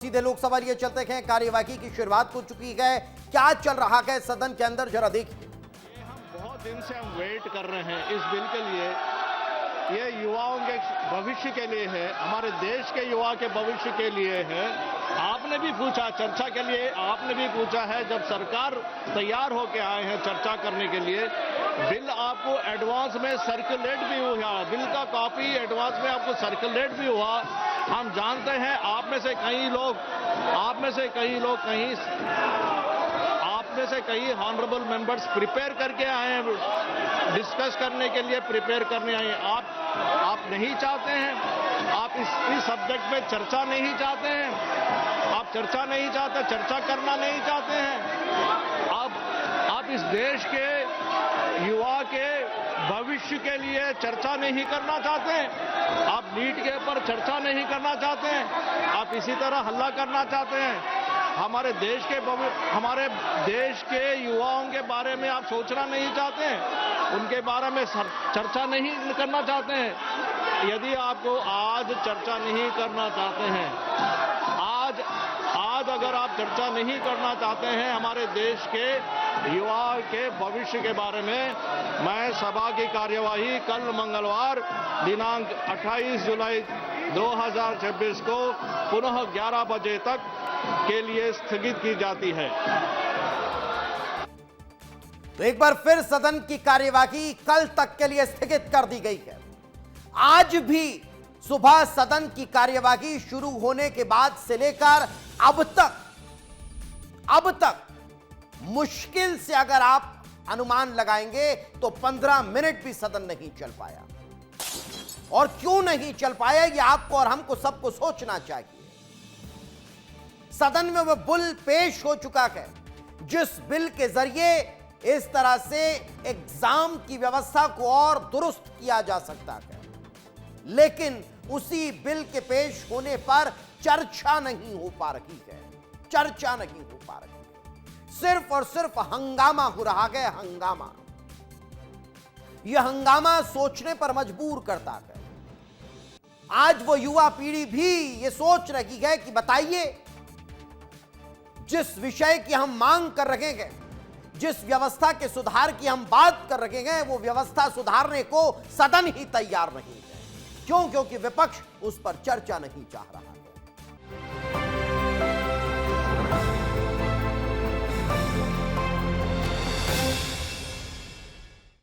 सीधे लोकसभा लिए चलते हैं। कार्यवाही की शुरुआत हो चुकी है। क्या चल रहा है सदन के अंदर, जरा देखिए। हम बहुत दिन से वेट कर रहे हैं इस बिल के लिए। ये युवाओं के भविष्य के लिए है, हमारे देश के युवा के भविष्य के लिए है। आपने भी पूछा चर्चा के लिए, आपने भी पूछा है। जब सरकार तैयार होकर आए हैं चर्चा करने के लिए, बिल आपको एडवांस में सर्कुलेट भी हुआ, बिल का कॉपी एडवांस में आपको सर्कुलेट भी हुआ। हम जानते हैं आप में से कई ऑनरेबल मेंबर्स प्रिपेयर करके आए हैं, डिस्कस करने के लिए प्रिपेयर करने आए हैं। आप नहीं चाहते हैं, आप इस सब्जेक्ट पे चर्चा नहीं चाहते हैं, आप चर्चा नहीं चाहते, चर्चा करना नहीं चाहते हैं। आप इस देश के युवा के भविष्य के लिए चर्चा नहीं करना चाहते हैं, आप नीट के ऊपर चर्चा नहीं करना चाहते हैं, आप इसी तरह हल्ला करना चाहते हैं। हमारे देश के युवाओं के बारे में आप सोचना नहीं चाहते हैं, उनके बारे में चर्चा नहीं करना चाहते हैं। यदि आपको आज चर्चा नहीं करना चाहते हैं, आज अगर आप चर्चा नहीं करना चाहते हैं हमारे देश के युवा के भविष्य के बारे में, मैं सभा की कार्यवाही कल मंगलवार दिनांक 28 जुलाई 2026 को पुनः 11 बजे तक के लिए स्थगित की जाती है। तो एक बार फिर सदन की कार्यवाही कल तक के लिए स्थगित कर दी गई है। आज भी सुबह सदन की कार्यवाही शुरू होने के बाद से लेकर अब तक मुश्किल से अगर आप अनुमान लगाएंगे तो 15 मिनट भी सदन नहीं चल पाया। और क्यों नहीं चल पाया, यह आपको और हमको सबको सोचना चाहिए। सदन में वह बिल पेश हो चुका है जिस बिल के जरिए इस तरह से एग्जाम की व्यवस्था को और दुरुस्त किया जा सकता है, लेकिन उसी बिल के पेश होने पर चर्चा नहीं हो पा रही है। सिर्फ और सिर्फ हंगामा हो रहा है। हंगामा, यह हंगामा सोचने पर मजबूर करता है। आज वो युवा पीढ़ी भी ये सोच रही है कि बताइए, जिस विषय की हम मांग कर रहे हैं, जिस व्यवस्था के सुधार की हम बात कर रहे हैं, वो व्यवस्था सुधारने को सदन ही तैयार नहीं है। क्यों? क्योंकि विपक्ष उस पर चर्चा नहीं चाह रहा है।